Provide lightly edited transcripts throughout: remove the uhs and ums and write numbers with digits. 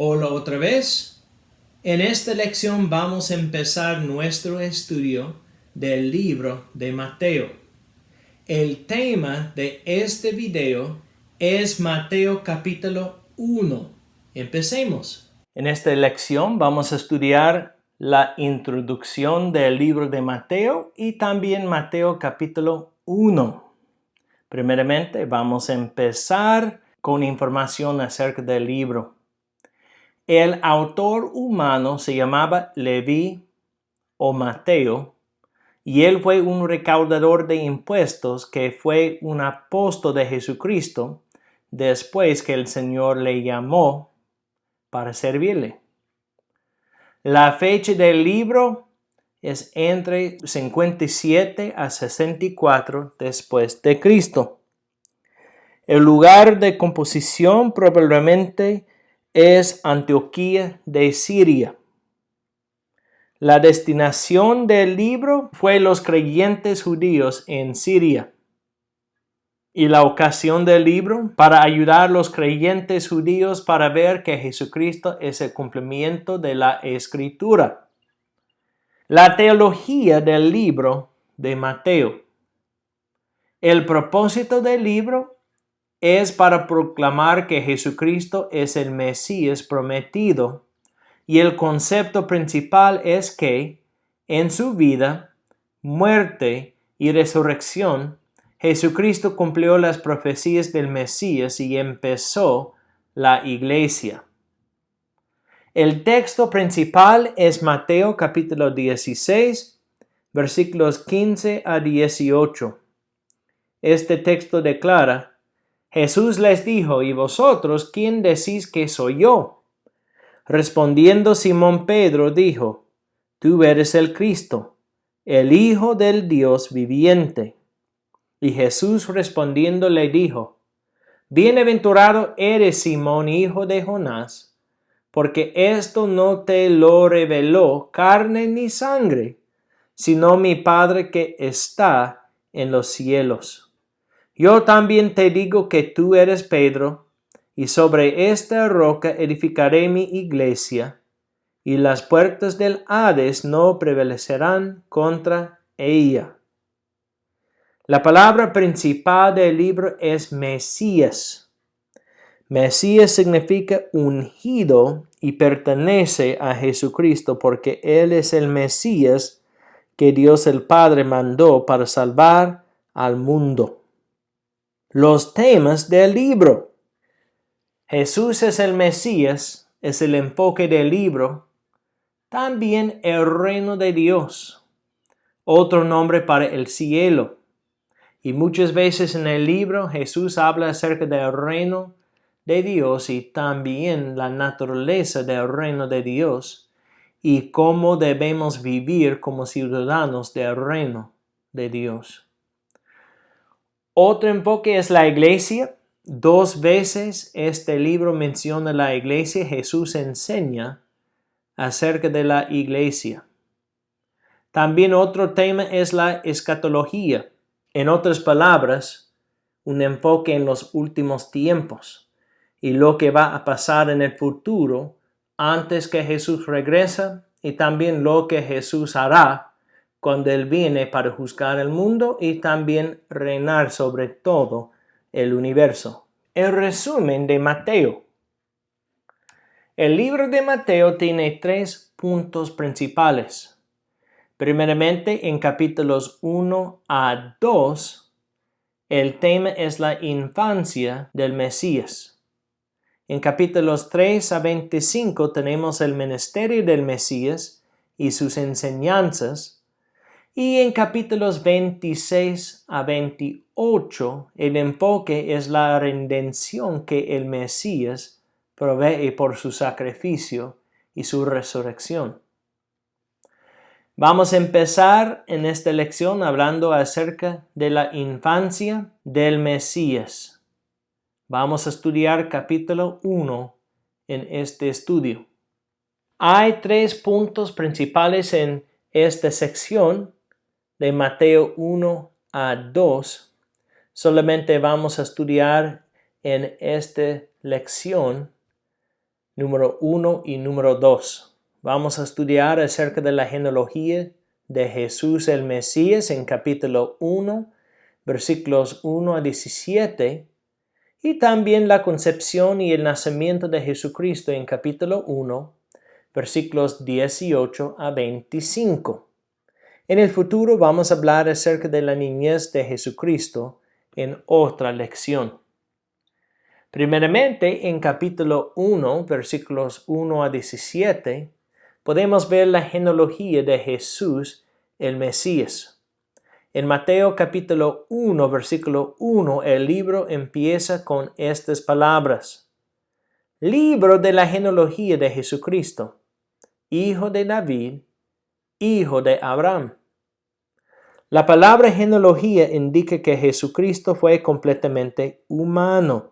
Hola otra vez. En esta lección vamos a empezar nuestro estudio del libro de Mateo. El tema de este video es Mateo capítulo 1. Empecemos. En esta lección vamos a estudiar la introducción del libro de Mateo y también Mateo capítulo 1. Primeramente vamos a empezar con información acerca del libro. El autor humano se llamaba Leví o Mateo, y él fue un recaudador de impuestos que fue un apóstol de Jesucristo después que el Señor le llamó para servirle. La fecha del libro es entre 57 a 64 después de Cristo. El lugar de composición probablemente es Antioquía de Siria. La destinación del libro fue los creyentes judíos en Siria. Y la ocasión del libro para ayudar a los creyentes judíos para ver que Jesucristo es el cumplimiento de la Escritura. La teología del libro de Mateo. El propósito del libro es para proclamar que Jesucristo es el Mesías prometido, y el concepto principal es que en su vida, muerte y resurrección, Jesucristo cumplió las profecías del Mesías y empezó la iglesia. El texto principal es Mateo capítulo 16, versículos 15 a 18. Este texto declara: Jesús les dijo: ¿Y vosotros quién decís que soy yo? Respondiendo Simón Pedro dijo: Tú eres el Cristo, el Hijo del Dios viviente. Y Jesús respondiendo le dijo: Bienaventurado eres Simón, hijo de Jonás, porque esto no te lo reveló carne ni sangre, sino mi Padre que está en los cielos. Yo también te digo que tú eres Pedro, y sobre esta roca edificaré mi iglesia, y las puertas del Hades no prevalecerán contra ella. La palabra principal del libro es Mesías. Mesías significa ungido y pertenece a Jesucristo porque Él es el Mesías que Dios el Padre mandó para salvar al mundo. Los temas del libro. Jesús es el Mesías, es el enfoque del libro. También el reino de Dios, otro nombre para el cielo. Y muchas veces en el libro Jesús habla acerca del reino de Dios y también la naturaleza del reino de Dios y cómo debemos vivir como ciudadanos del reino de Dios. Otro enfoque es la iglesia. 2 veces este libro menciona la iglesia. Jesús enseña acerca de la iglesia. También otro tema es la escatología. En otras palabras, un enfoque en los últimos tiempos y lo que va a pasar en el futuro antes que Jesús regresa y también lo que Jesús hará cuando Él viene para juzgar el mundo y también reinar sobre todo el universo. El resumen de Mateo. El libro de Mateo tiene 3 puntos principales. Primeramente, en capítulos 1 a 2, el tema es la infancia del Mesías. En capítulos 3 a 25 tenemos el ministerio del Mesías y sus enseñanzas. Y en capítulos 26 a 28, el enfoque es la redención que el Mesías provee por su sacrificio y su resurrección. Vamos a empezar en esta lección hablando acerca de la infancia del Mesías. Vamos a estudiar capítulo 1 en este estudio. Hay 3 puntos principales en esta sección de Mateo 1 a 2. Solamente vamos a estudiar en esta lección número 1 y número 2. Vamos a estudiar acerca de la genealogía de Jesús el Mesías en capítulo 1, versículos 1 a 17, y también la concepción y el nacimiento de Jesucristo en capítulo 1, versículos 18 a 25. En el futuro vamos a hablar acerca de la niñez de Jesucristo en otra lección. Primeramente, en capítulo 1, versículos 1 a 17, podemos ver la genealogía de Jesús el Mesías. En Mateo capítulo 1, versículo 1, el libro empieza con estas palabras. Libro de la genealogía de Jesucristo, hijo de David, hijo de Abraham. La palabra genealogía indica que Jesucristo fue completamente humano.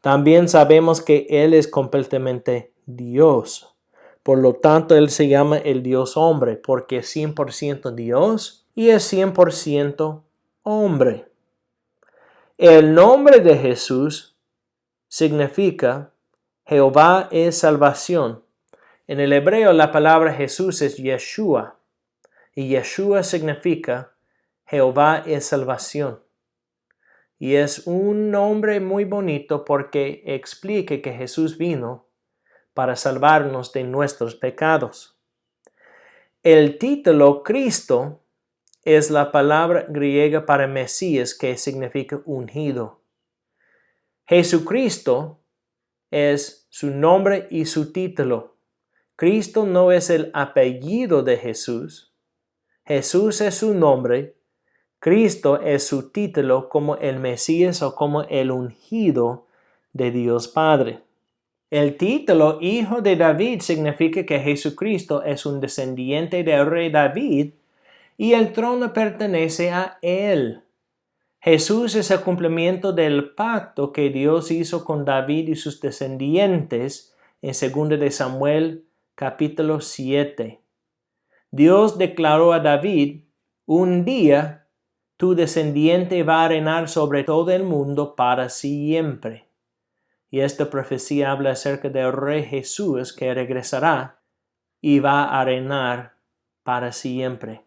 También sabemos que Él es completamente Dios. Por lo tanto, Él se llama el Dios hombre, porque es 100% Dios y es 100% hombre. El nombre de Jesús significa Jehová es salvación. En el hebreo la palabra Jesús es Yeshua, y Yeshua significa Jehová es salvación. Y es un nombre muy bonito porque explica que Jesús vino para salvarnos de nuestros pecados. El título Cristo es la palabra griega para Mesías que significa ungido. Jesucristo es su nombre y su título. Cristo no es el apellido de Jesús. Jesús es su nombre. Cristo es su título como el Mesías o como el ungido de Dios Padre. El título Hijo de David significa que Jesucristo es un descendiente del rey David y el trono pertenece a él. Jesús es el cumplimiento del pacto que Dios hizo con David y sus descendientes en 2 de Samuel capítulo 7. Dios declaró a David, un día tu descendiente va a reinar sobre todo el mundo para siempre. Y esta profecía habla acerca del rey Jesús que regresará y va a reinar para siempre.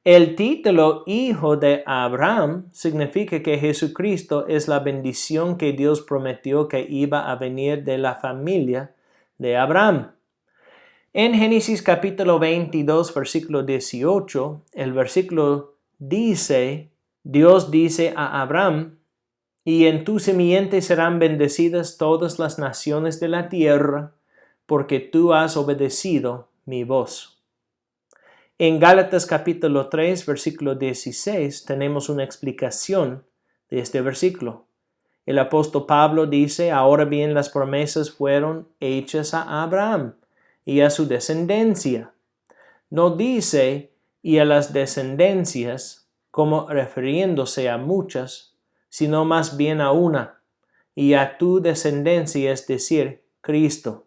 El título Hijo de Abraham significa que Jesucristo es la bendición que Dios prometió que iba a venir de la familia de Abraham. En Génesis capítulo 22, versículo 18, el versículo dice, Dios dice a Abraham, y en tu simiente serán bendecidas todas las naciones de la tierra, porque tú has obedecido mi voz. En Gálatas capítulo 3, versículo 16, tenemos una explicación de este versículo. El apóstol Pablo dice, ahora bien las promesas fueron hechas a Abraham y a su descendencia. No dice, y a las descendencias, como refiriéndose a muchas, sino más bien a una, y a tu descendencia, es decir, Cristo.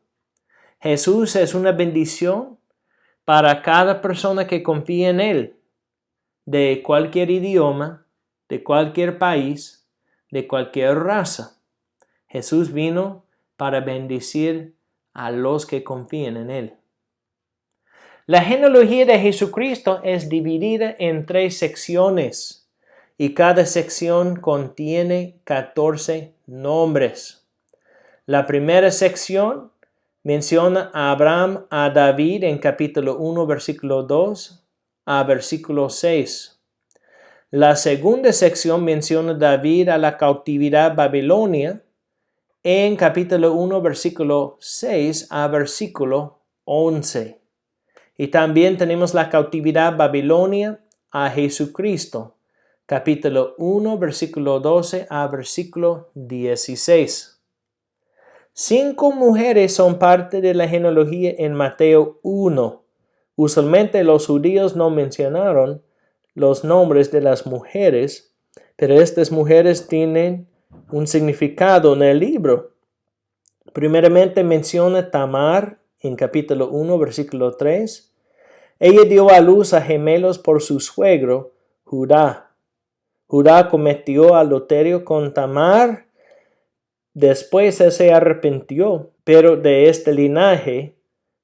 Jesús es una bendición para cada persona que confía en Él, de cualquier idioma, de cualquier país, de cualquier raza. Jesús vino para bendecir a los que confían en Él. La genealogía de Jesucristo es dividida en 3 secciones y cada sección contiene 14 nombres. La primera sección menciona a Abraham, a David en capítulo 1, versículo 2 a versículo 6. La segunda sección menciona a David a la cautividad babilonia en capítulo 1, versículo 6 a versículo 11. Y también tenemos la cautividad babilonia a Jesucristo, capítulo 1, versículo 12 a versículo 16. 5 mujeres son parte de la genealogía en Mateo 1. Usualmente los judíos no mencionaron los nombres de las mujeres, pero estas mujeres tienen un significado en el libro. Primeramente menciona Tamar en capítulo 1, versículo 3. Ella dio a luz a gemelos por su suegro, Judá. Judá cometió adulterio con Tamar, Después él se arrepintió, pero de este linaje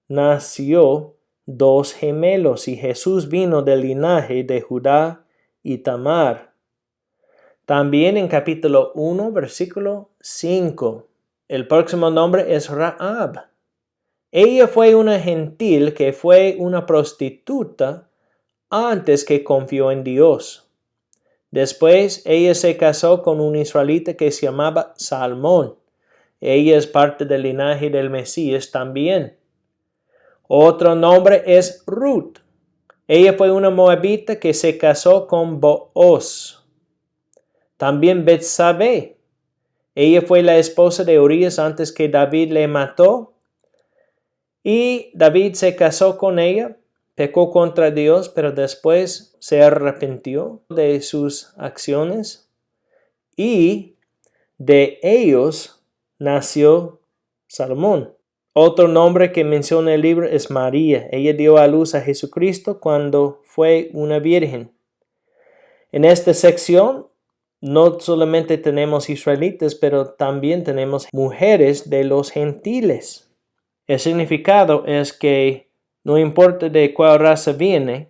nació dos gemelos, y Jesús vino del linaje de Judá y Tamar. También en capítulo 1, versículo 5, el próximo nombre es Rahab. Ella fue una gentil que fue una prostituta antes que confió en Dios. Después ella se casó con un israelita que se llamaba Salmón. Ella es parte del linaje del Mesías también. Otro nombre es Ruth. Ella fue una moabita que se casó con Booz. También Betsabé. Ella fue la esposa de Urías antes que David le mató. Y David se casó con ella, pecó contra Dios, pero después se arrepintió de sus acciones. Y de ellos nació Salomón. Otro nombre que menciona el libro es María. Ella dio a luz a Jesucristo cuando fue una virgen. En esta sección no solamente tenemos israelitas, pero también tenemos mujeres de los gentiles. El significado es que no importa de cuál raza viene,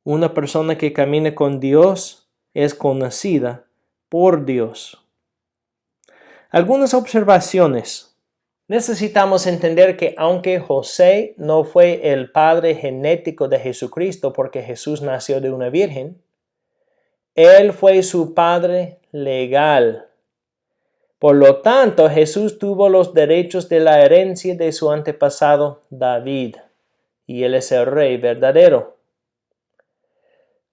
una persona que camina con Dios es conocida por Dios. Algunas observaciones. Necesitamos entender que aunque José no fue el padre genético de Jesucristo porque Jesús nació de una virgen, él fue su padre legal. Por lo tanto, Jesús tuvo los derechos de la herencia de su antepasado David, y él es el rey verdadero.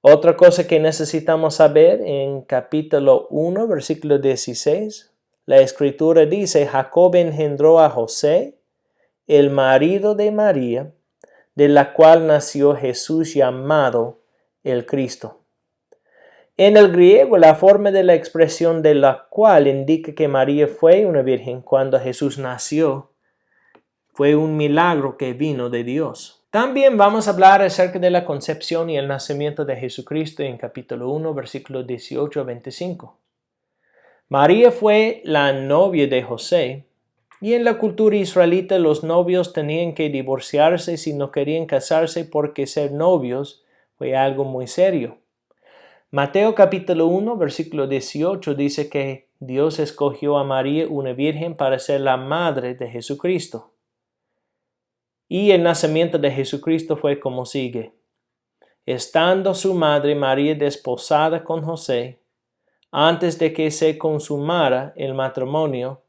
Otra cosa que necesitamos saber en capítulo 1, versículo 16, la escritura dice: Jacob engendró a José, el marido de María, de la cual nació Jesús llamado el Cristo. En el griego, la forma de la expresión de la cual indica que María fue una virgen cuando Jesús nació. Fue un milagro que vino de Dios. También vamos a hablar acerca de la concepción y el nacimiento de Jesucristo en capítulo 1, versículos 18 a 25. María fue la novia de José, y en la cultura israelita los novios tenían que divorciarse si no querían casarse porque ser novios fue algo muy serio. Mateo capítulo 1, versículo 18 dice que Dios escogió a María, una virgen, para ser la madre de Jesucristo. Y el nacimiento de Jesucristo fue como sigue. Estando su madre María desposada con José, antes de que se consumara el matrimonio,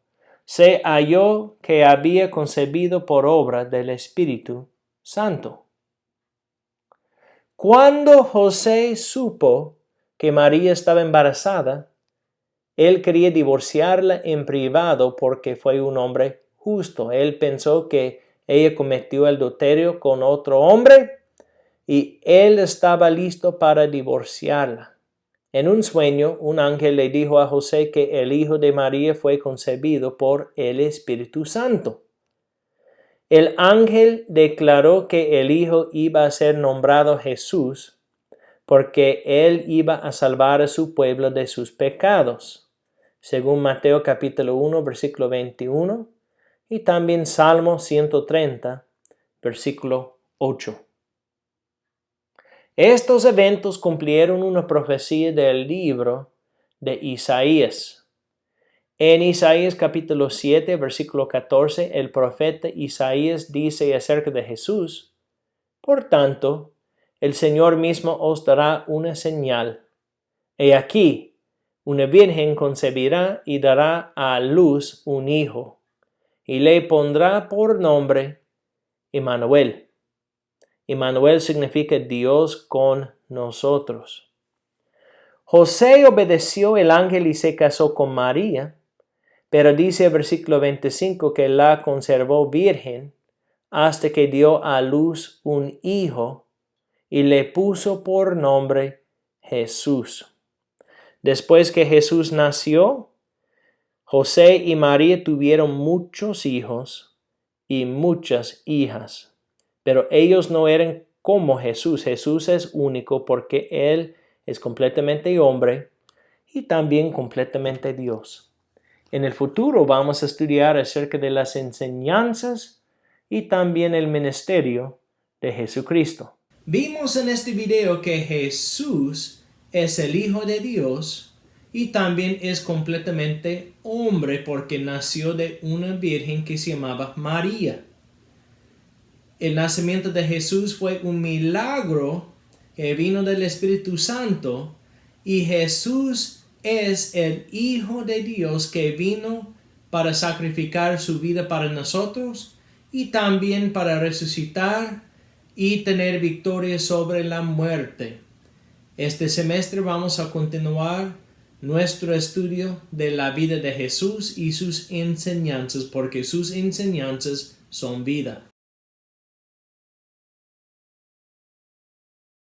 se halló que había concebido por obra del Espíritu Santo. Cuando José supo que María estaba embarazada, él quería divorciarla en privado porque fue un hombre justo. Él pensó que ella cometió adulterio con otro hombre y él estaba listo para divorciarla. En un sueño, un ángel le dijo a José que el hijo de María fue concebido por el Espíritu Santo. El ángel declaró que el hijo iba a ser nombrado Jesús, porque él iba a salvar a su pueblo de sus pecados, según Mateo capítulo 1, versículo 21, y también Salmo 130, versículo 8. Estos eventos cumplieron una profecía del libro de Isaías. En Isaías capítulo 7, versículo 14, el profeta Isaías dice acerca de Jesús: Por tanto, el Señor mismo os dará una señal. He aquí, una virgen concebirá y dará a luz un hijo, y le pondrá por nombre Emmanuel. Emmanuel significa Dios con nosotros. José obedeció el ángel y se casó con María, pero dice el versículo 25 que la conservó virgen hasta que dio a luz un hijo y le puso por nombre Jesús. Después que Jesús nació, José y María tuvieron muchos hijos y muchas hijas, pero ellos no eran como Jesús. Jesús es único porque Él es completamente hombre y también completamente Dios. En el futuro vamos a estudiar acerca de las enseñanzas y también el ministerio de Jesucristo. Vimos en este video que Jesús es el Hijo de Dios y también es completamente hombre porque nació de una virgen que se llamaba María. El nacimiento de Jesús fue un milagro que vino del Espíritu Santo y Jesús es el Hijo de Dios que vino para sacrificar su vida para nosotros y también para resucitar y tener victoria sobre la muerte. Este semestre vamos a continuar nuestro estudio de la vida de Jesús y sus enseñanzas porque sus enseñanzas son vida.